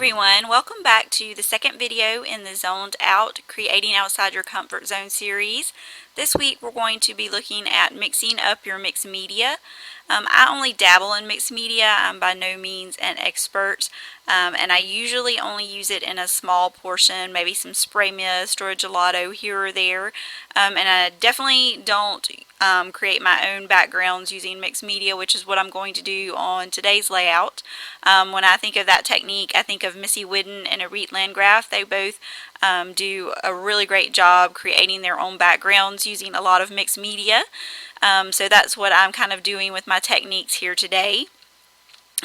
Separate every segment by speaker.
Speaker 1: everyone, welcome back to the second video in the Zoned Out Creating Outside Your Comfort Zone series. This week we're going to be looking at mixing up your mixed media. I only dabble in mixed media. I'm by no means an expert, and I usually only use it in a small portion, maybe some spray mist or a gelato here or there, and I definitely don't create my own backgrounds using mixed media, which is what I'm going to do on today's layout. When I think of that technique, I think of Missy Whidden and Arit Landgraf. They both do a really great job creating their own backgrounds using a lot of mixed media. So that's what I'm kind of doing with my techniques here today.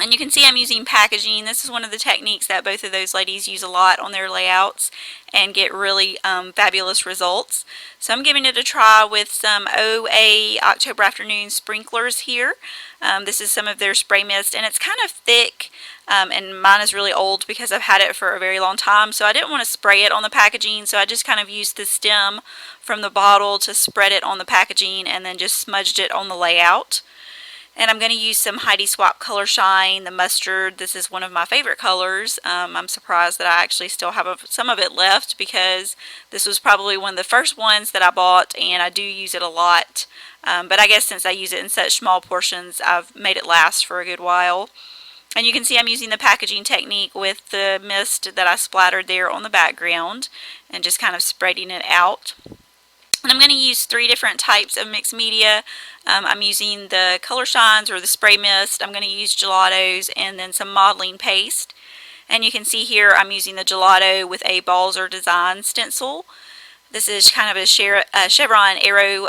Speaker 1: And you can see I'm using packaging. This is one of the techniques that both of those ladies use a lot on their layouts and get really fabulous results. So I'm giving it a try with some OA October Afternoon sprinklers here. This is some of their spray mist, and it's kind of thick, and mine is really old because I've had it for a very long time, so I didn't want to spray it on the packaging, so I just kind of used the stem from the bottle to spread it on the packaging and then just smudged it on the layout. And I'm going to use some Heidi Swapp Color Shine, the mustard. This is one of my favorite colors. I'm surprised that I actually still have some of it left because this was probably one of the first ones that I bought, and I do use it a lot. But I guess since I use it in such small portions, I've made it last for a good while. And you can see I'm using the packaging technique with the mist that I splattered there on the background and just kind of spreading it out. And I'm going to use three different types of mixed media. I'm using the color shines or the spray mist. I'm going to use gelatos and then some modeling paste. And you can see here I'm using the gelato with a Balzer design stencil. This is kind of a chevron arrow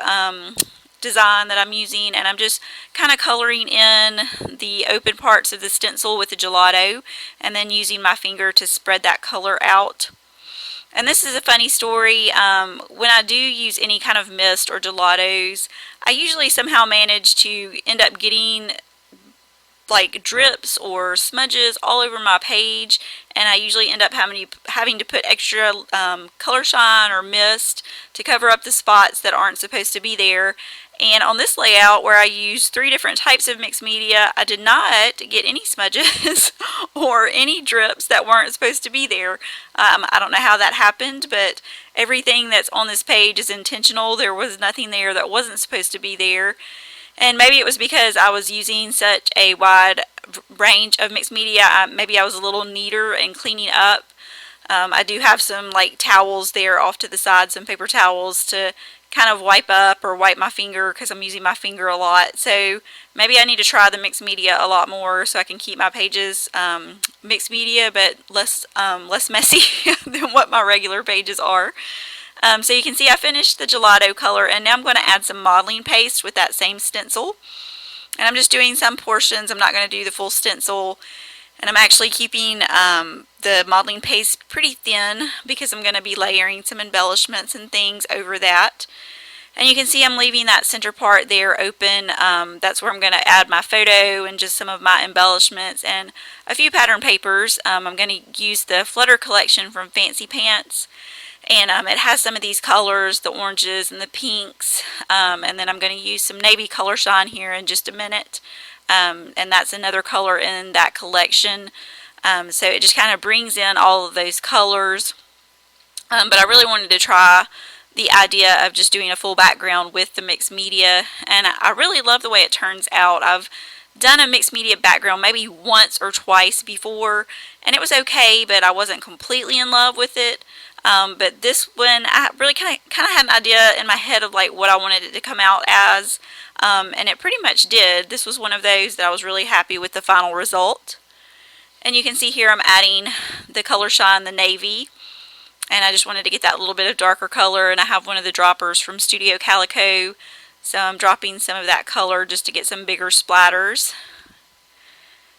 Speaker 1: design that I'm using, and I'm just kind of coloring in the open parts of the stencil with the gelato and then using my finger to spread that color out. And this is a funny story. When I do use any kind of mist or gelatos, I usually somehow manage to end up getting like drips or smudges all over my page, and I usually end up having to put extra color shine or mist to cover up the spots that aren't supposed to be there. And on this layout, where I used three different types of mixed media, I did not get any smudges or any drips that weren't supposed to be there. I don't know how that happened, but everything that's on this page is intentional. There was nothing there that wasn't supposed to be there. And maybe it was because I was using such a wide range of mixed media. Maybe I was a little neater in cleaning up. I do have some like towels there off to the side, some paper towels to kind of wipe up or wipe my finger because I'm using my finger a lot. So maybe I need to try the mixed media a lot more so I can keep my pages mixed media but less messy than what my regular pages are. So you can see I finished the gelato color, and now I'm going to add some modeling paste with that same stencil. And I'm just doing some portions. I'm not going to do the full stencil. And I'm actually keeping the modeling paste pretty thin because I'm going to be layering some embellishments and things over that. And you can see I'm leaving that center part there open. That's where I'm going to add my photo and just some of my embellishments and a few pattern papers. I'm going to use the Flutter collection from Fancy Pants. And it has some of these colors, the oranges and the pinks. And then I'm going to use some navy color shine here in just a minute. And that's another color in that collection. So it just kind of brings in all of those colors. But I really wanted to try the idea of just doing a full background with the mixed media. And I really love the way it turns out. I've done a mixed media background maybe once or twice before, and it was okay, but I wasn't completely in love with it. But this one, I really kind of had an idea in my head of like what I wanted it to come out as, and it pretty much did. This was one of those that I was really happy with the final result. And you can see here I'm adding the color shine, the navy, and I just wanted to get that little bit of darker color, and I have one of the droppers from Studio Calico, so I'm dropping some of that color just to get some bigger splatters.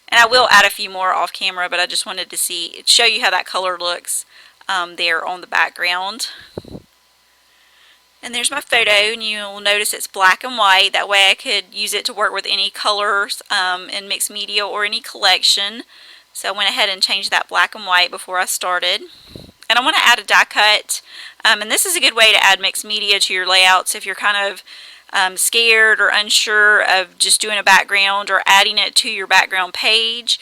Speaker 1: And I will add a few more off camera, but I just wanted to show you how that color looks there on the background. And there's my photo, and you'll notice it's black and white. That way I could use it to work with any colors in mixed media or any collection. So I went ahead and changed that black and white before I started. And I want to add a die cut. And this is a good way to add mixed media to your layouts if you're kind of scared or unsure of just doing a background or adding it to your background page,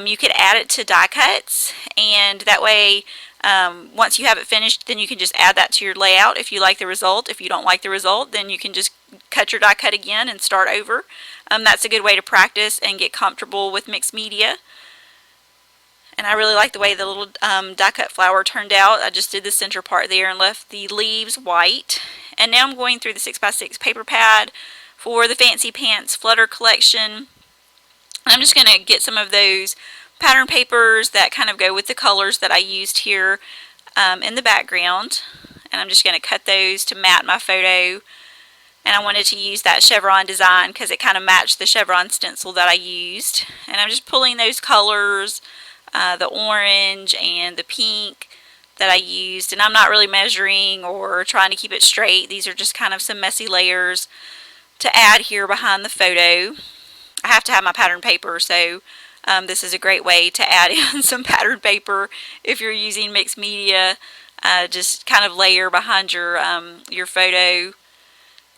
Speaker 1: you could add it to die cuts, and that way once you have it finished, then you can just add that to your layout if you like the result. If you don't like the result, then you can just cut your die cut again and start over. That's a good way to practice and get comfortable with mixed media. And I really like the way the little die cut flower turned out. I just did the center part there and left the leaves white. And now I'm going through the 6x6 paper pad for the Fancy Pants Flutter collection. I'm just going to get some of those pattern papers that kind of go with the colors that I used here in the background. And I'm just going to cut those to mat my photo. And I wanted to use that chevron design because it kind of matched the chevron stencil that I used. And I'm just pulling those colors, the orange and the pink that I used, and I'm not really measuring or trying to keep it straight. These are just kind of some messy layers to add here behind the photo. I have to have my pattern paper, so this is a great way to add in some pattern paper if you're using mixed media. Just kind of layer behind your photo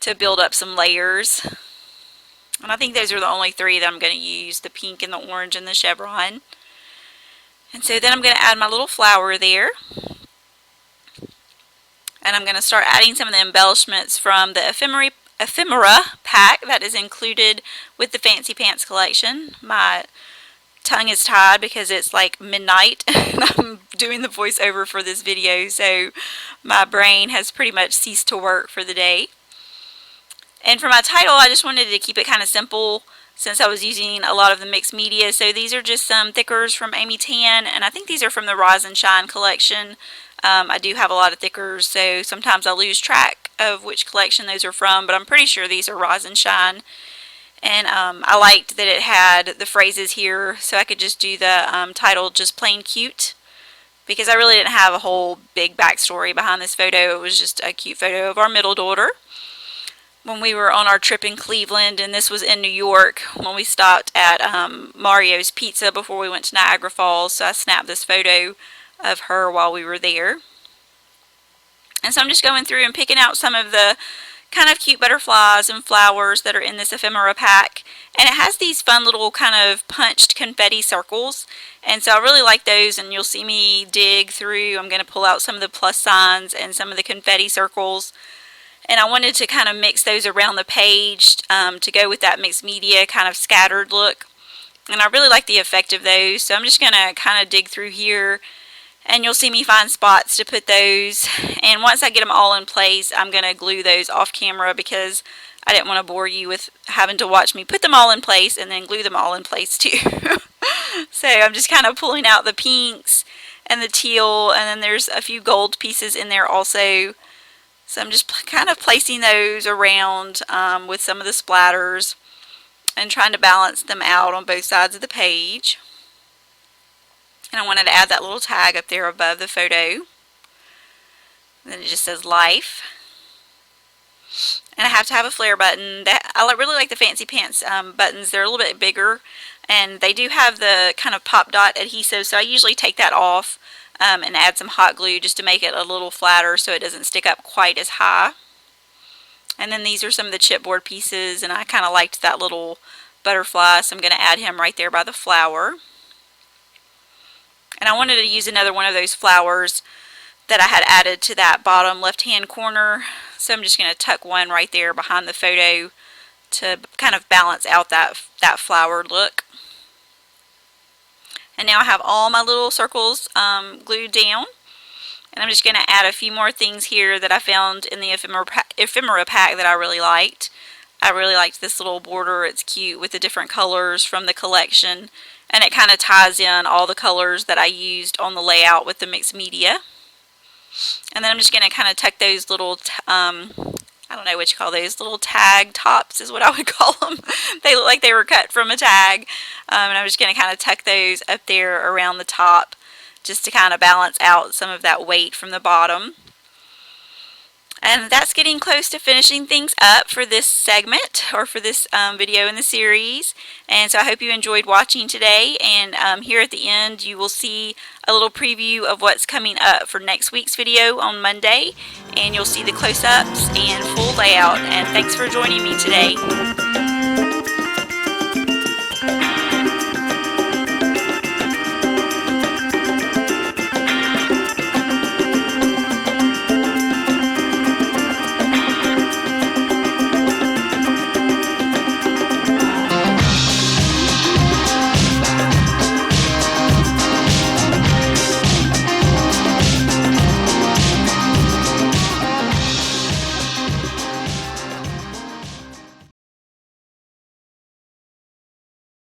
Speaker 1: to build up some layers. And I think those are the only three that I'm going to use, the pink and the orange and the chevron. And so then I'm going to add my little flower there. And I'm going to start adding some of the embellishments from the ephemera pack that is included with the Fancy Pants collection. My tongue is tied because it's like midnight and I'm doing the voiceover for this video, so my brain has pretty much ceased to work for the day. And for my title, I just wanted to keep it kind of simple since I was using a lot of the mixed media. So these are just some thickers from Amy Tan, and I think these are from the Rise and Shine collection. I do have a lot of thickers, so sometimes I lose track of which collection those are from, but I'm pretty sure these are Rise and Shine. And I liked that it had the phrases here, so I could just do the title Just Plain Cute, because I really didn't have a whole big backstory behind this photo. It was just a cute photo of our middle daughter when we were on our trip in Cleveland, and this was in New York when we stopped at Mario's Pizza before we went to Niagara Falls. So I snapped this photo of her while we were there. And so I'm just going through and picking out some of the kind of cute butterflies and flowers that are in this ephemera pack. And it has these fun little kind of punched confetti circles, and so I really like those, and you'll see me dig through. I'm going to pull out some of the plus signs and some of the confetti circles. And I wanted to kind of mix those around the page to go with that mixed media kind of scattered look. And I really like the effect of those. So I'm just going to kind of dig through here. And you'll see me find spots to put those. And once I get them all in place, I'm going to glue those off camera because I didn't want to bore you with having to watch me put them all in place and then glue them all in place too. So I'm just kind of pulling out the pinks and the teal. And then there's a few gold pieces in there also. So I'm just kind of placing those around with some of the splatters and trying to balance them out on both sides of the page. And I wanted to add that little tag up there above the photo. And then it just says life. And I have to have a flare button. I really like the Fancy Pants buttons. They're a little bit bigger, and they do have the kind of pop dot adhesive, so I usually take that off and add some hot glue just to make it a little flatter so it doesn't stick up quite as high. And then these are some of the chipboard pieces, and I kind of liked that little butterfly, so I'm going to add him right there by the flower. And I wanted to use another one of those flowers that I had added to that bottom left hand corner, so I'm just going to tuck one right there behind the photo to kind of balance out that flower look. And now I have all my little circles glued down. And I'm just going to add a few more things here that I found in the ephemera pack that I really liked. I really liked this little border. It's cute with the different colors from the collection. And it kind of ties in all the colors that I used on the layout with the mixed media. And then I'm just going to kind of tuck those little, I don't know what you call those, little tag tops is what I would call them. They look like they were cut from a tag. And I'm just going to kind of tuck those up there around the top just to kind of balance out some of that weight from the bottom. And that's getting close to finishing things up for this segment or for this video in the series. And so I hope you enjoyed watching today. And here at the end you will see a little preview of what's coming up for next week's video on Monday. And you'll see the close-ups and full layout. And thanks for joining me today.